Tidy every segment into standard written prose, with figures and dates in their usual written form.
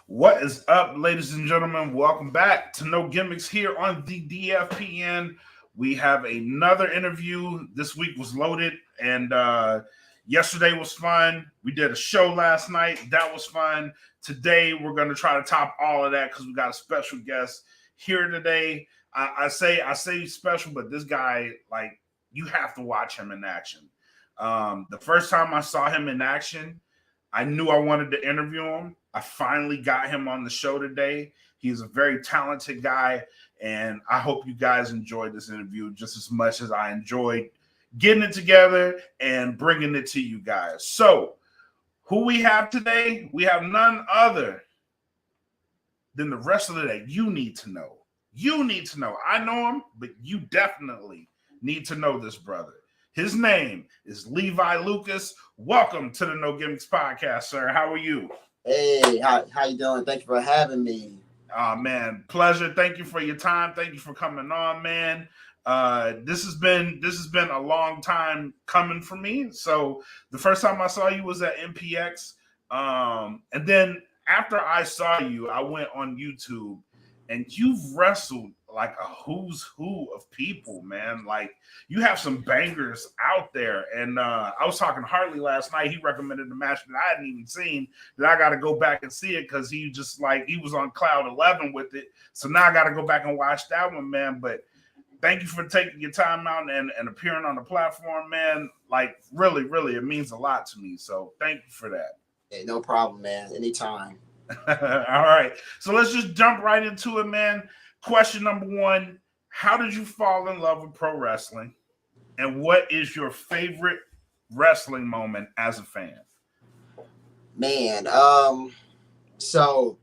What is up, ladies and gentlemen? Welcome back to No Gimmicks here on the DFPN. We have another interview. This week was loaded, and yesterday was fun. We did a show last night. That was fun. Today, we're going to try to top all of that because we got a special guest here today. I say special, but this guy, like, you have to watch him in action. The first time I saw him in action, I knew I wanted to interview him. I finally got him on the show today. He's a very talented guy, and I hope you guys enjoyed this interview just as much as I enjoyed getting it together and bringing it to you guys. So, who we have today? We have none other than the rest of the day. You need to know. You need to know. I know him, but you definitely need to know this brother. His name is Levi Lucas. Welcome to the No Gimmicks podcast, sir. How are you? Hey, how you doing? Thank you for having me. Oh, man, pleasure. Thank you for your time. Thank you for coming on, man. This has been a long time coming for me. So the first time I saw you was at MPX, and then after I saw you, I went on YouTube, and you've wrestled like a who's who of people, man. Like, you have some bangers out there. And I was talking to Hartley last night. He recommended the match that I hadn't even seen, that I got to go back and see it because he was on cloud 11 with it. So now I got to go back and watch that one, man. But thank you for taking your time out and appearing on the platform, man. Like, really, really, it means a lot to me. So thank you for that. Hey, no problem, man. Anytime. All right. So let's just jump right into it, man. Question number one, how did you fall in love with pro wrestling? And what is your favorite wrestling moment as a fan? Man, so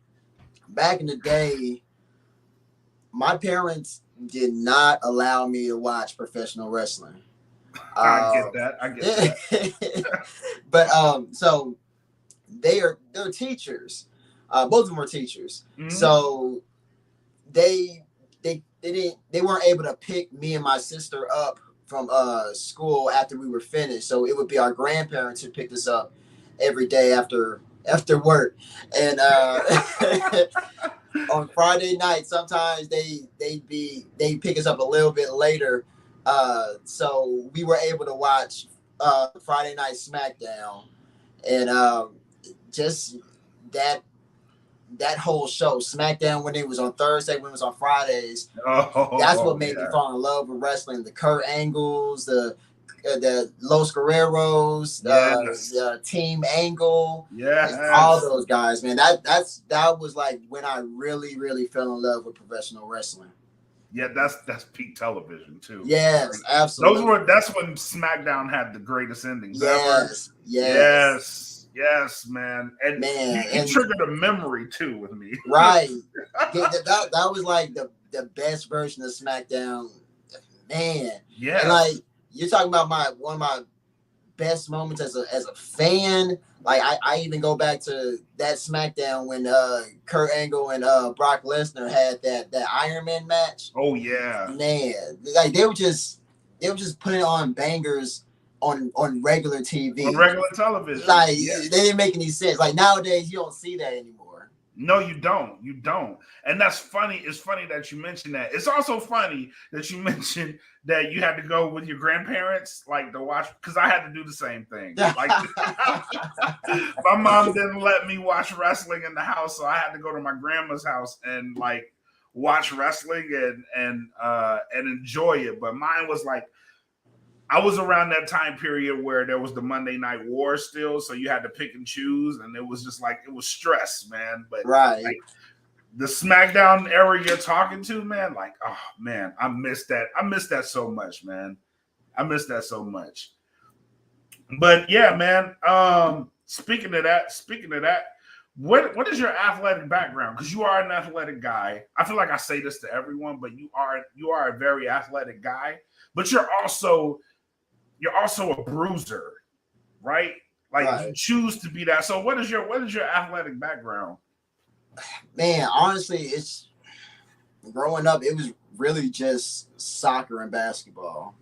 back in the day, my parents did not allow me to watch professional wrestling. I get that. But so they're teachers. Both of them were teachers. Mm-hmm. So they weren't able to pick me and my sister up from school after we were finished. So it would be our grandparents who picked us up every day after work. And on Friday night, sometimes they'd pick us up a little bit later. So we were able to watch Friday Night SmackDown, and just that whole show, SmackDown, when it was on Thursday, when it was on Fridays, that's what made me fall in love with wrestling. The Kurt Angles, the Los Guerreros, the Team Angle, all those guys, man. That was like when I really, really fell in love with professional wrestling. Yeah, that's peak television too. Yes, absolutely. That's when SmackDown had the greatest endings ever. Yes, man. And it triggered a memory too with me. Right. that was like the best version of SmackDown. Man. Yeah. And like, you're talking about one of my best moments as a fan. Like, I even go back to that SmackDown when Kurt Angle and Brock Lesnar had that Iron Man match. Oh yeah. Man. Like, they were just putting on bangers on regular TV. On regular television. Like, they didn't make any sense. Like, nowadays, you don't see that anymore. No, you don't. You don't. And that's funny. It's funny that you mentioned that. It's also funny that you mentioned that you had to go with your grandparents, like, to watch, because I had to do the same thing. Like, my mom didn't let me watch wrestling in the house, so I had to go to my grandma's house and, like, watch wrestling and enjoy it. But mine was like, I was around that time period where there was the Monday Night War still, so you had to pick and choose, and it was just like, it was stress, man. But right, like, the SmackDown era you're talking to, man, like, oh man, I miss that. I miss that so much, man. I miss that so much. But yeah, man. Speaking of that, what is your athletic background? Because you are an athletic guy. I feel like I say this to everyone, but you are a very athletic guy. But you're also a bruiser, right? Like, right. You choose to be that. So what is your athletic background? Man, honestly, it's growing up, it was really just soccer and basketball.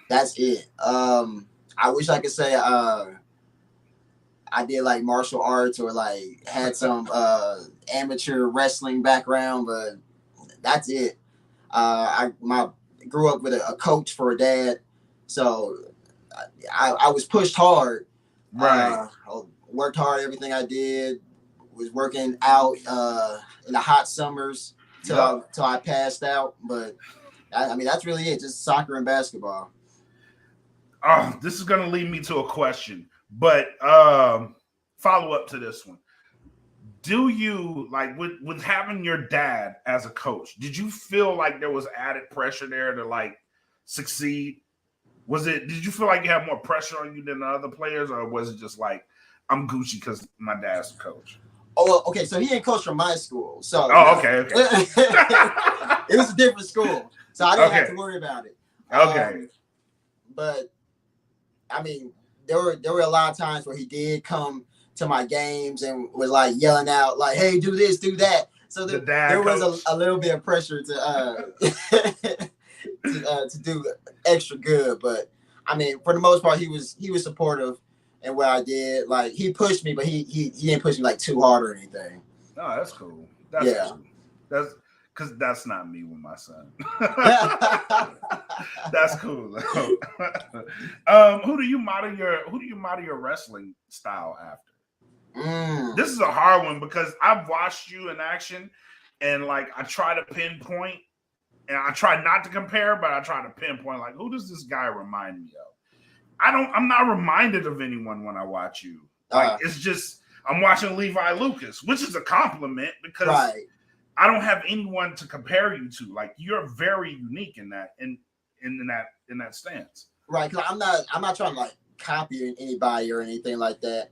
That's it. I wish I could say I did like martial arts or like had some amateur wrestling background, but that's it. I grew up with a coach for a dad, so I was pushed hard. Right. Worked hard everything I did. Was working out in the hot summers till I passed out. But I mean that's really it. Just soccer and basketball. Oh, this is going to lead me to a question, but follow up to this one. Do you like with having your dad as a coach? Did you feel like there was added pressure there to like succeed? Did you feel like you had more pressure on you than the other players, or was it just like I'm Gucci because my dad's the coach? Oh, well, okay. So he didn't coach from my school. So okay. It was a different school, so I didn't have to worry about it. Okay. But I mean, there were a lot of times where he did come to my games and was like yelling out, like, "Hey, do this, do that." So there was a little bit of pressure to to do extra good. But I mean, for the most part, he was supportive in what I did. Like he pushed me, but he didn't push me like too hard or anything. Oh, that's cool. Cool. That's because that's not me with my son. That's cool. Who do you model your wrestling style after? This is a hard one because I've watched you in action, and like I try to pinpoint, and I try not to compare, but I try to pinpoint like who does this guy remind me of? I'm not reminded of anyone when I watch you. Like it's just I'm watching Levi Lucas, which is a compliment because I don't have anyone to compare you to. Like you're very unique in that in that stance. Right, because I'm not trying to like copy anybody or anything like that.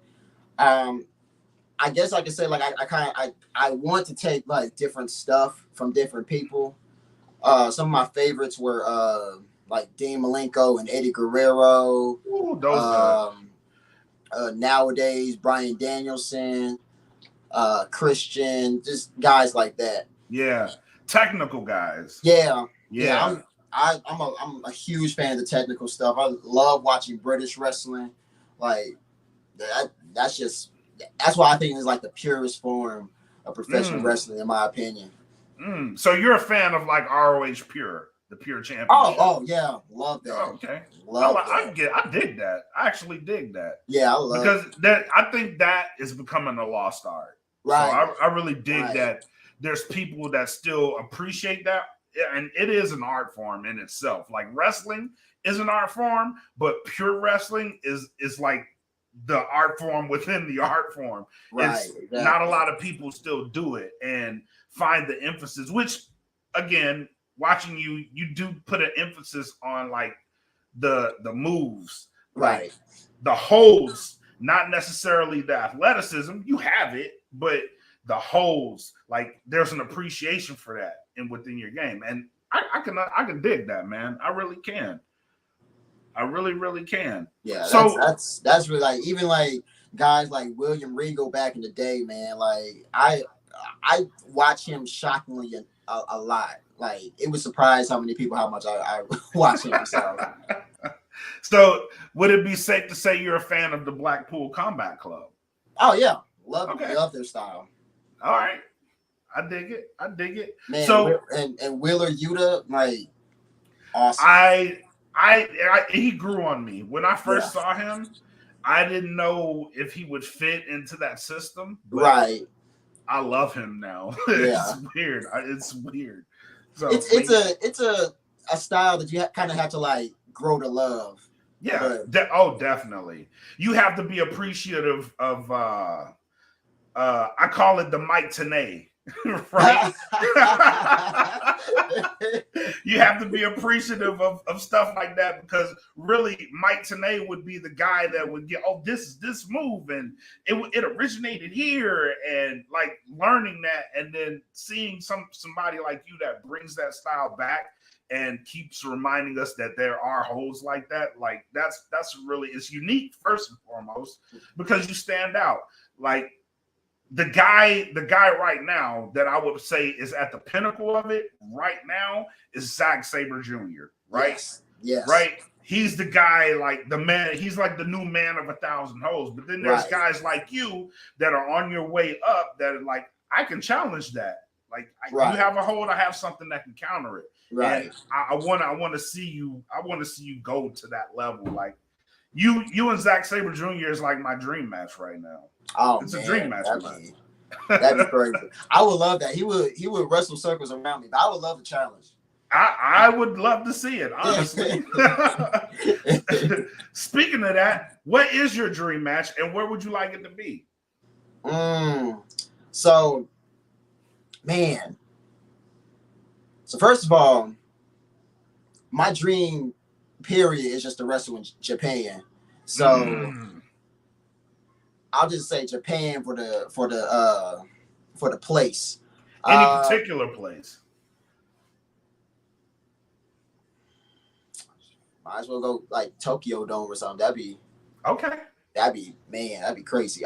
I guess I could say like I want to take like different stuff from different people. Some of my favorites were like Dean Malenko and Eddie Guerrero. Ooh, those nowadays Bryan Danielson, Christian, just guys like that. Yeah, technical guys. Yeah. I'm a huge fan of the technical stuff. I love watching British wrestling. Like that's why I think it's like the purest form of professional wrestling, in my opinion. So you're a fan of like ROH Pure, the Pure Championship? Oh yeah, love that. Oh, okay, that. I dig that. I actually dig that. Yeah, I love because I think that is becoming a lost art. Right. So I really dig that. There's people that still appreciate that, and it is an art form in itself. Like wrestling is an art form, but pure wrestling is like the art form within the art form. Right. Exactly. Not a lot of people still do it and find the emphasis, which again, watching you do put an emphasis on like the moves, right? The holds, not necessarily the athleticism. You have it, but the holds, like there's an appreciation for that within your game, and I can dig that, man. I really can. I really, really can. Yeah, so that's really like even like guys like William Regal back in the day, man. Like I watch him shockingly a lot. Like it was surprised how much I watch him. So would it be safe to say you're a fan of the Blackpool Combat Club? Oh yeah, love their style. All right, I dig it. Man, so and Wheeler Yuta, like awesome. He grew on me when I first saw him. I didn't know if he would fit into that system. Right. I love him now. It's weird. It's weird. So it's a style that you kind of have to like grow to love. Yeah. Definitely. You have to be appreciative of. I call it the Mike Tenay. Right. You have to be appreciative of stuff like that because really Mike Tenay would be the guy that would get this move and it originated here and like learning that and then seeing somebody like you that brings that style back and keeps reminding us that there are holes like that. Like that's really, it's unique first and foremost because you stand out. Like the guy right now that I would say is at the pinnacle of it right now is Zack Sabre Jr. Right? Yes. Right. he's the guy, like the man. He's like the new man of 1,000 hoes. But then there's guys like you that are on your way up that are like, I can challenge that. Like you have a hold, I have something that can counter it. Right. And I want to see you. I want to see you go to that level. Like you and Zack Sabre Jr. is like my dream match right now. Oh, it's man, a dream match. That'd be crazy. I would love that. He would wrestle circles around me, but I would love a challenge. I would love to see it, honestly. Speaking of that, what is your dream match and where would you like it to be? So, man. So first of all, my dream period is just to wrestle in Japan. So I'll just say Japan for the place. Any particular place? Might as well go like Tokyo Dome or something. That'd be crazy.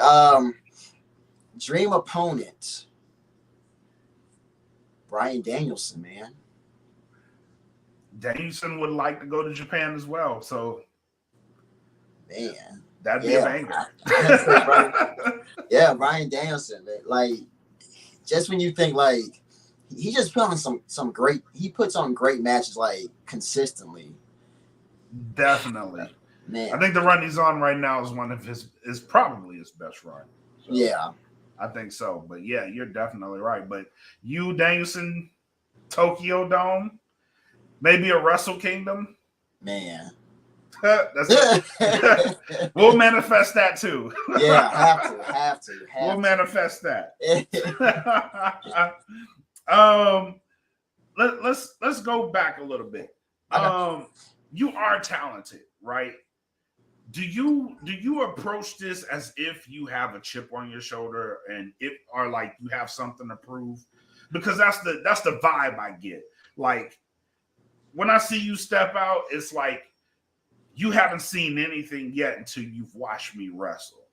Dream opponent. Bryan Danielson, man. Danielson would like to go to Japan as well, so man, that'd be a banger. Bryan Danielson, man. Like, just when you think like he just put on some great, he puts on great matches like consistently. Definitely, man. I think the run he's on right now is one of is probably his best run. So. Yeah. I think so, but yeah, you're definitely right. But you, Danielson, Tokyo Dome, maybe a Wrestle Kingdom, man. We'll manifest that too. Yeah, have to. We'll manifest that. Let's go back a little bit. You are talented, right? Do you approach this as if you have a chip on your shoulder and like you have something to prove? Because that's the vibe I get. Like when I see you step out, it's like you haven't seen anything yet until you've watched me wrestle.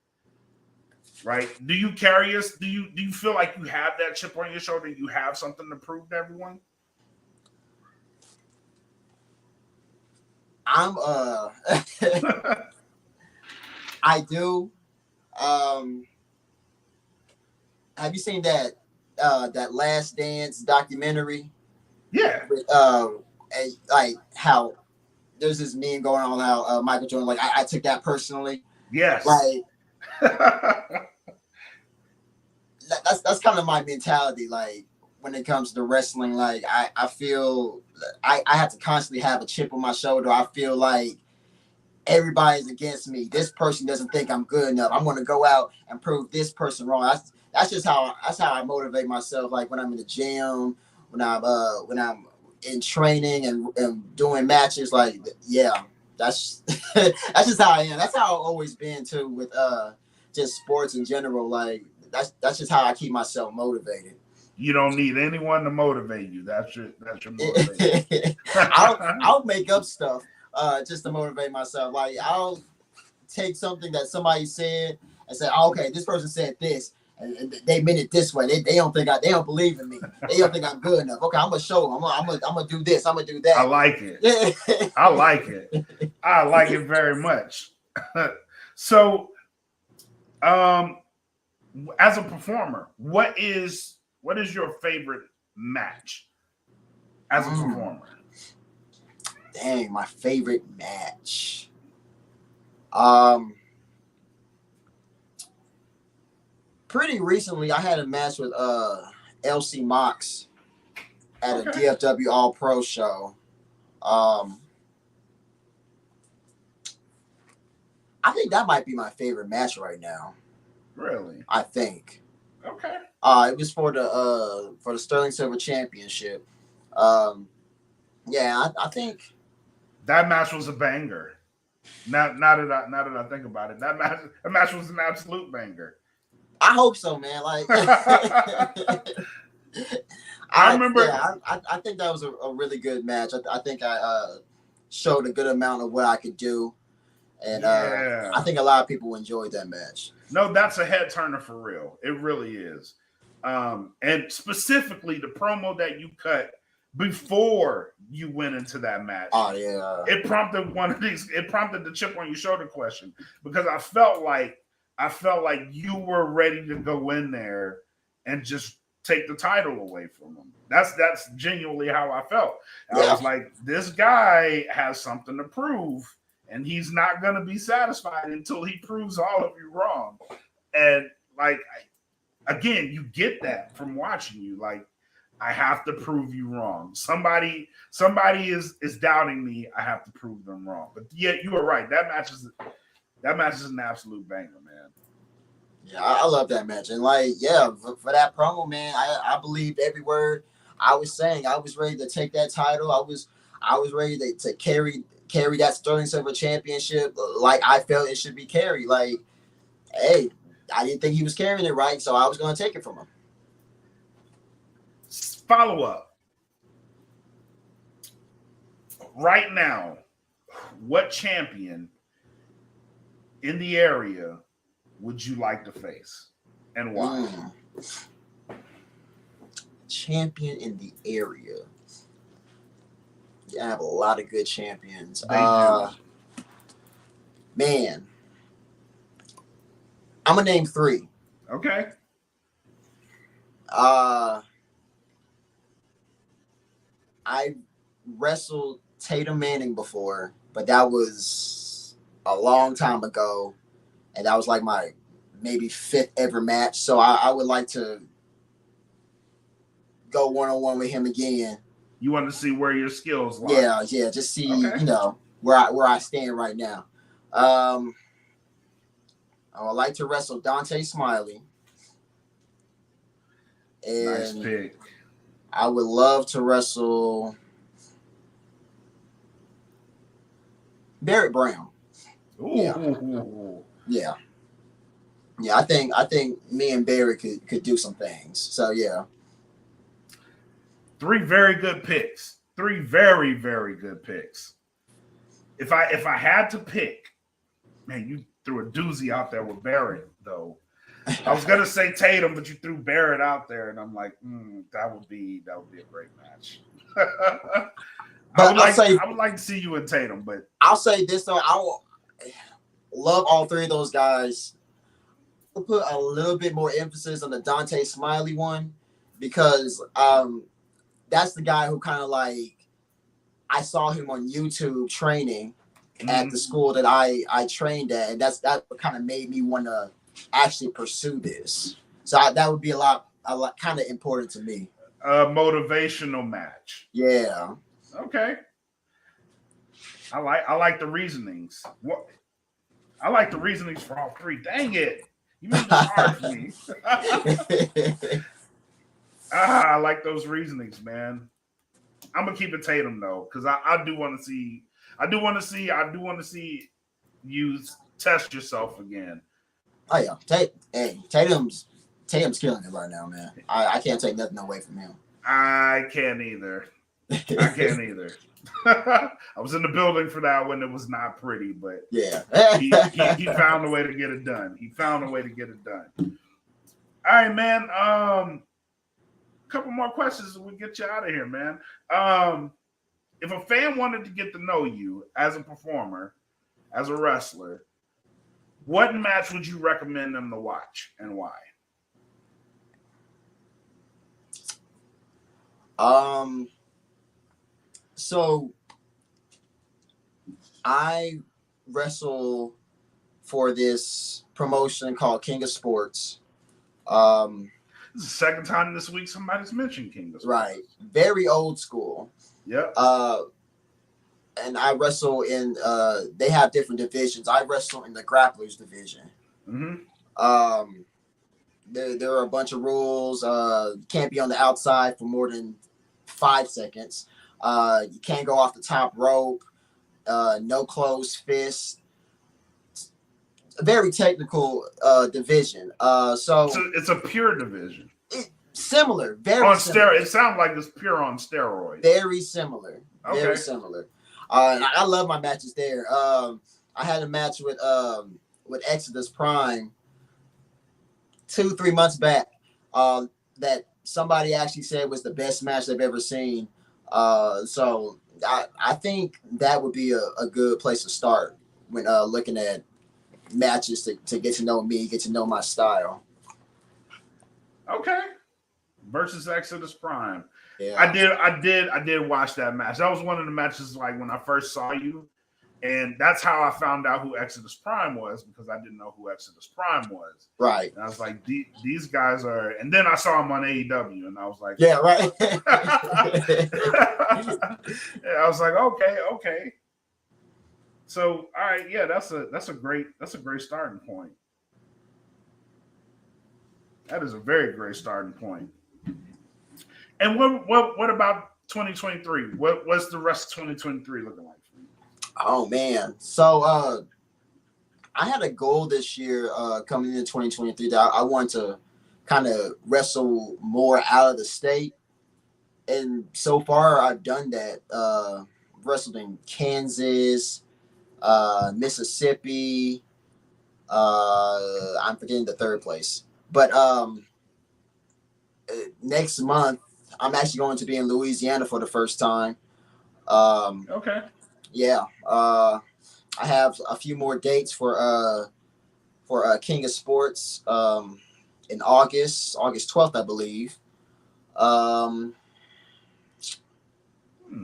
Right? Do you carry us? Do you feel like you have that chip on your shoulder? You have something to prove to everyone? I do. Have you seen that Last Dance documentary? Yeah. And like how there's this meme going on how Michael Jordan, like I took that personally. Yes. Like that's kind of my mentality. Like when it comes to wrestling, like I feel I have to constantly have a chip on my shoulder. I feel like everybody's against me. This person doesn't think I'm good enough. I'm going to go out and prove this person wrong. That's just how I motivate myself. Like when I'm in the gym, when I'm in training and doing matches. Like that's that's just how I am. That's how I've always been too with just sports in general. Like that's just how I keep myself motivated. You don't need anyone to motivate you. That's your motivation. I'll make up stuff. Just to motivate myself. Like I'll take something that somebody said and say, oh, okay, this person said this and they meant it this way. They don't believe in me. They don't think I'm good enough. Okay, I'm gonna show them. I'm gonna do this. I'm gonna do that. I like it. I like it. I like it very much. So, as a performer, what is your favorite match as a performer? Dang, my favorite match. Pretty recently, I had a match with LC Mox at a DFW All Pro show. I think that might be my favorite match right now. Really? I think. Okay. It was for the Sterling Silver Championship. Yeah, I think that match was a banger. Now that I think about it, that match was an absolute banger. I hope so, man. Like I remember. Yeah, I think that was a really good match. I think I showed a good amount of what I could do, and I think a lot of people enjoyed that match. No, that's a head turner for real. It really is. And specifically the promo that you cut before you went into that match. Oh yeah. It prompted the chip on your shoulder question, because I felt like you were ready to go in there and just take the title away from him. That's genuinely how I felt. Yeah. I was like, this guy has something to prove, and he's not going to be satisfied until he proves all of you wrong. And like, again, you get that from watching you. Like, I have to prove you wrong. Somebody is doubting me. I have to prove them wrong. But yeah, you were right. That match is an absolute banger, man. Yeah, I love that match. And like, yeah, for that promo, man, I believed every word I was saying. I was ready to take that title. I was ready to carry that Sterling Silver Championship like I felt it should be carried. Like, hey, I didn't think he was carrying it right, so I was going to take it from him. Follow up. Right now, what champion in the area would you like to face, and why? Champion in the area. Yeah, I have a lot of good champions. Man, I'm gonna name 3. Okay. I wrestled Tatum Manning before, but that was a long time ago, and that was like my maybe 5th ever match. So I would like to go 1-on-1 with him again. You want to see where your skills lie? Yeah, just see where I stand right now. I would like to wrestle Dante Smiley. And nice pick. I would love to wrestle Barrett Brown. Ooh. Yeah. I think me and Barrett could do some things. So yeah. 3 very good picks. 3 very, very good picks. If I had to pick, man, you threw a doozy out there with Barrett, though. I was gonna say Tatum, but you threw Barrett out there, and I'm like, that would be a great match. I would like to see you and Tatum, but I'll say this though, I will love all 3 of those guys. I'll put a little bit more emphasis on the Dante Smiley one, because that's the guy who kind of like, I saw him on YouTube training at the school that I trained at, and that what kind of made me want to actually pursue this. So that would be a lot kind of important to me. A motivational match. Yeah. Okay. I like the reasonings. What? I like the reasonings for all 3. Dang it! You made this hard for me. I like those reasonings, man. I'm gonna keep it Tatum though, because I do want to see you test yourself again. Oh yeah, Tatum's killing it right now, man. I can't take nothing away from him. I can't either. I was in the building for that when it was not pretty, but yeah, he found a way to get it done. All right, man. Couple more questions and we get you out of here, man. If a fan wanted to get to know you as a performer, as a wrestler, what match would you recommend them to watch and why? So I wrestle for this promotion called King of Sports. This is the second time this week somebody's mentioned King of Sports. Right. Very old school. Yep. And I wrestle in they have different divisions. I wrestle in the grapplers division. Mm-hmm. There are a bunch of rules. You can't be on the outside for more than 5 seconds. You can't go off the top rope. No closed fist. A very technical division. So it's a pure division. Similar. Very on similar. It sounds like it's pure on steroids. Very similar. Okay. Very similar. And I love my matches there. I had a match with Exodus Prime 2-3 months back that somebody actually said was the best match they've ever seen. So I think that would be a good place to start when looking at matches to get to know me, get to know my style. Okay. Versus Exodus Prime. Yeah. I did watch that match. That was one of the matches like when I first saw you. And that's how I found out who Exodus Prime was, because I didn't know who Exodus Prime was. Right. And I was like, these guys are. And then I saw him on AEW, and I was like, yeah, right. And I was like, okay. So, all right, yeah, that's a great starting point. That is a very great starting point. And what about 2023? What's the rest of 2023 looking like for you? Oh man. So I had a goal this year coming into 2023 that I wanted to kind of wrestle more out of the state. And so far I've done that. Wrestled in Kansas, Mississippi. I'm forgetting the third place. But next month I'm actually going to be in Louisiana for the first time. Okay. Yeah. I have a few more dates for King of Sports in August 12th, I believe.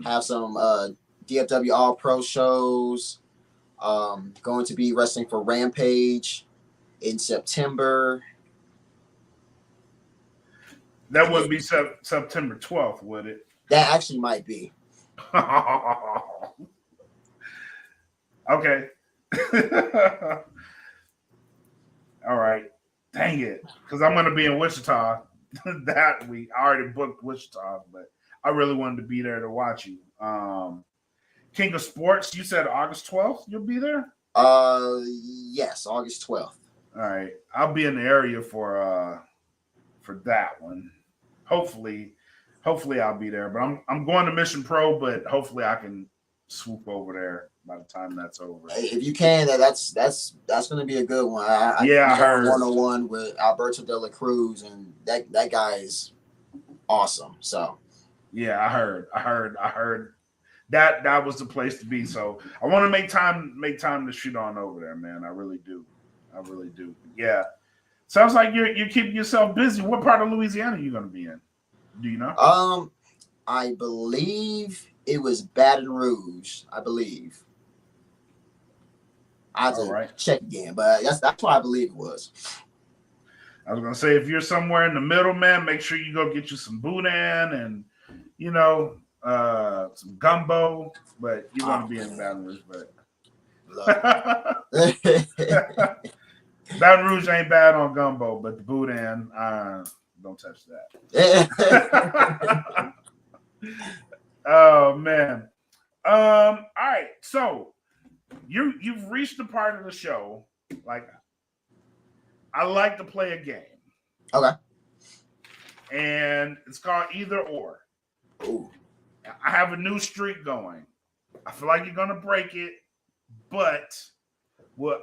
Have some DFW All Pro shows. Going to be wrestling for Rampage in September. That wouldn't be September 12th, would it? That actually might be. Okay. All right. Dang it. Because I'm going to be in Wichita that week. I already booked Wichita, but I really wanted to be there to watch you. King of Sports, you said August 12th you'll be there? Yes, August 12th. All right. I'll be in the area for that one. Hopefully I'll be there. But I'm going to Mission Pro, but hopefully I can swoop over there by the time that's over. Hey, if you can, that's going to be a good one. I heard 101 with Alberto De La Cruz, and that guy is awesome. So yeah, I heard that was the place to be. So I want to make time to shoot on over there, man. I really do. Yeah. Sounds like you're keeping yourself busy. What part of Louisiana are you going to be in? Do you know? I believe it was Baton Rouge. I believe. I have to check again, but that's what I believe it was. I was gonna say, if you're somewhere in the middle, man, make sure you go get you some boudin and some gumbo. But you're gonna be in Baton Rouge, but Baton Rouge ain't bad on gumbo, but the boudin, don't touch that. Oh man. All right. So you've reached the part of the show. Like, I like to play a game. Okay. And it's called Either Or. Ooh. I have a new streak going. I feel like you're gonna break it, but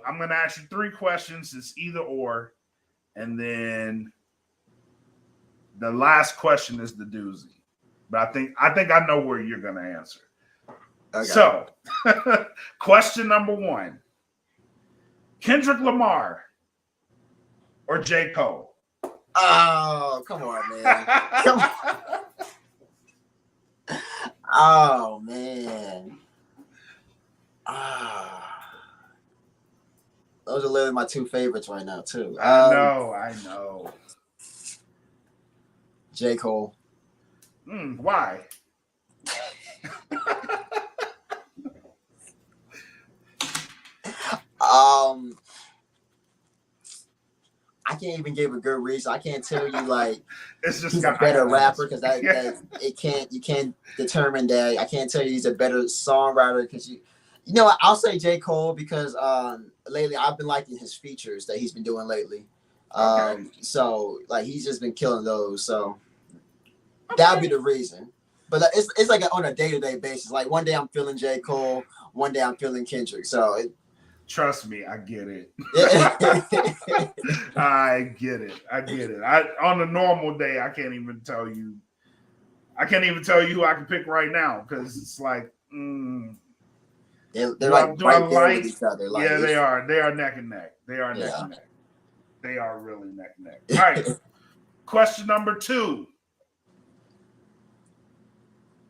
I'm gonna ask you 3 questions. It's either or, and then the last question is the doozy. But I think I know where you're gonna answer. Okay. So, question number 1: Kendrick Lamar or J. Cole? Oh, come on, man! Come on. Oh man! Those are literally my 2 favorites right now, too. I know. J. Cole. Why? I can't even give a good reason. I can't tell you like it's just he's a better rapper because you can't determine that. I can't tell you he's a better songwriter because I'll say J. Cole because lately I've been liking his features that he's been doing lately. Okay. So like he's just been killing those. So that would be the reason. But it's like on a day-to-day basis. Like one day I'm feeling J. Cole, one day I'm feeling Kendrick. So trust me, I get it. I get it. On a normal day, I can't even tell you I can't even tell you who I can pick right now because it's like, they're like do I right there with like? each other. Like Yeah, they are. They are neck and neck. They are neck yeah. and neck. They are really neck and neck. All right. Question number 2.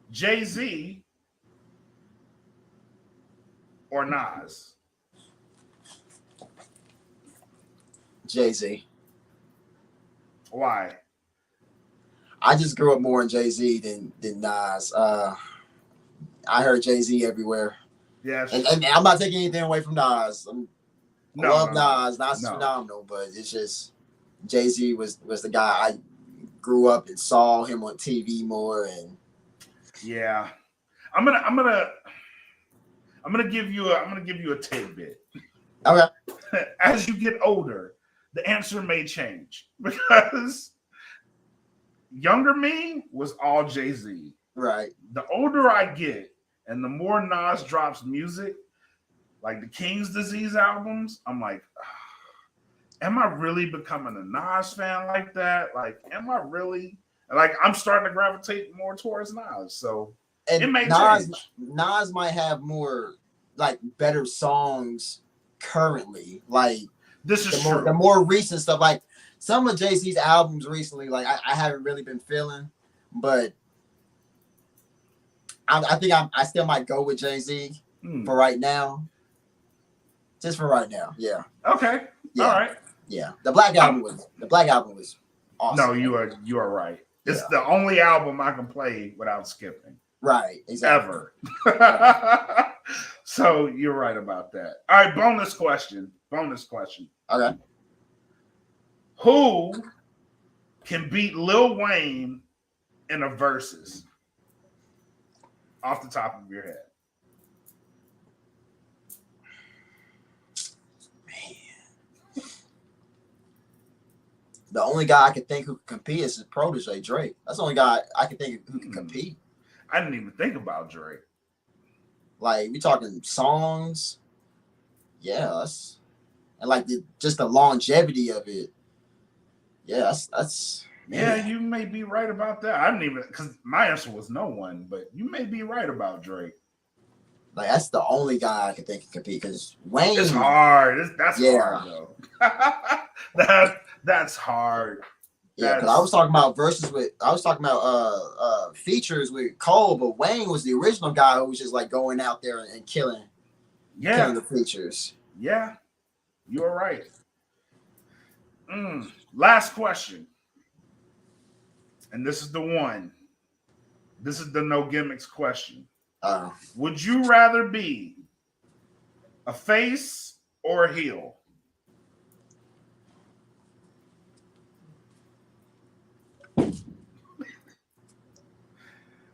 Jay-Z or Nas? Jay-Z. Why? I just grew up more in Jay-Z than Nas. I heard Jay-Z everywhere. Yes. And I'm not taking anything away from Nas. I love Nas. Nas is no. phenomenal, but it's just Jay-Z was the guy I grew up and saw him on TV more. And yeah, I'm gonna give you a tidbit. okay. As you get older, the answer may change because younger me was all Jay-Z. Right. The older I get and the more Nas drops music, like the King's Disease albums, I'm like, am I really becoming a Nas fan like that? Like, am I really? Like, I'm starting to gravitate more towards Nas. So and it may Nas, change. Nas might have more like better songs currently. Like This is true. The more recent stuff, like some of Jay-Z's albums recently, like I haven't really been feeling, but I think I still might go with Jay-Z for right now. Just for right now, yeah. Okay. Yeah. All right. Yeah. The Black Album was awesome. No, you are right. It's the only album I can play without skipping. Right. Exactly. Ever. So you're right about that. All right, bonus question. Okay. Who can beat Lil Wayne in a versus? Off the top of your head. Man. The only guy I can think who can compete is his protege, Drake. That's the only guy I can think who can compete. I didn't even think about Drake. Like, we talking songs. Yeah, and like just the longevity of it. Yeah, that's yeah, you may be right about that. I didn't even, because my answer was no one, but you may be right about Drake. Like, that's the only guy I can think can compete because Wayne. It's hard. That's hard though. That's hard. Yeah, because I was talking about features with Cole, but Wayne was the original guy who was just like going out there and killing the features. Yeah, you're right. Last question. And this is the one. This is the no gimmicks question. Would you rather be a face or a heel?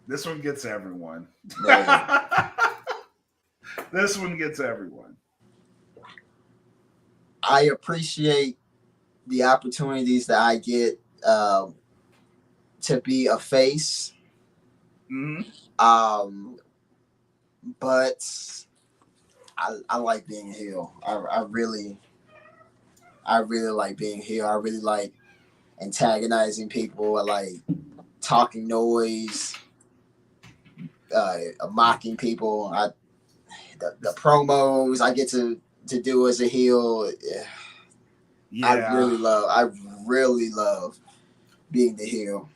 This one gets everyone. This one gets everyone. I appreciate the opportunities that I get to be a face. But I like being a heel. I really like being heel. I really like antagonizing people. I like talking noise, mocking people. The promos I get to do as a heel. Yeah. I really love being the heel.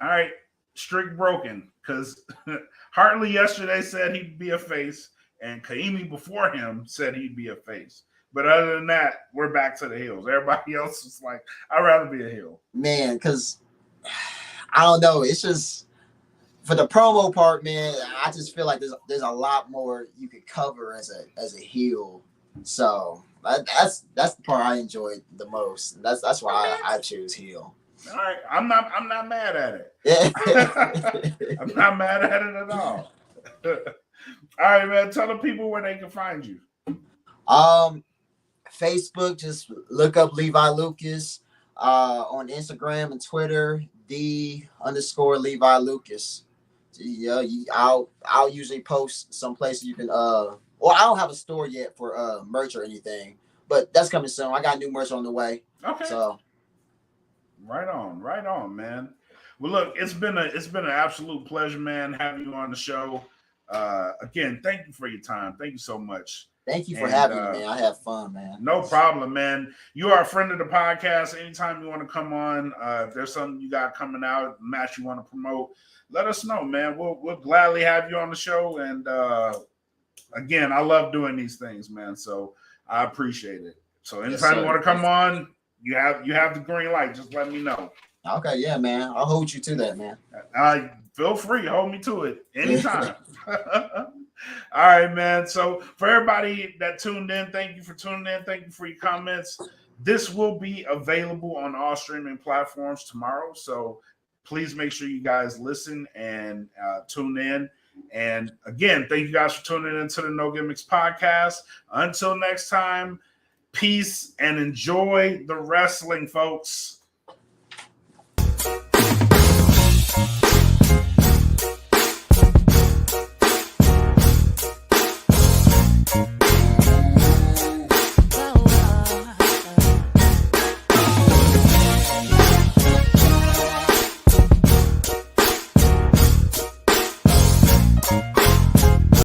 All right, streak broken, because Hartley yesterday said he'd be a face, and Kaimi before him said he'd be a face. But other than that, we're back to the heels. Everybody else is like, I'd rather be a heel. Man, because I don't know. It's just for the promo part, man. I just feel like there's a lot more you could cover as a heel. So that's the part I enjoyed the most. That's why I choose heel. All right, I'm not mad at it. I'm not mad at it at all. All right, man. Tell the people where they can find you. Facebook, just look up Levi Lucas. On Instagram and Twitter, _Levi Lucas. Yeah, I'll usually post some places you can. Well, I don't have a store yet for merch or anything, but that's coming soon. I got new merch on the way. Okay. So. Right on, man. Well, look, it's been an absolute pleasure, man, having you on the show. Again, thank you for your time. Thank you so much. Thank you for having me, man. I have fun, man. No problem, man. You are a friend of the podcast. Anytime you want to come on, if there's something you got coming out, match you want to promote, let us know, man. We'll gladly have you on the show. And again, I love doing these things, man. So I appreciate it. So anytime you want to come on, you have the green light. Just let me know. Okay, yeah, man. I'll hold you to that, man. Feel free, hold me to it anytime. All right, man. So for everybody that tuned in, thank you for tuning in. Thank you for your comments. This will be available on all streaming platforms tomorrow. So please make sure you guys listen and tune in. And again, thank you guys for tuning into the No Gimmicks podcast. Until next time, peace and enjoy the wrestling, folks.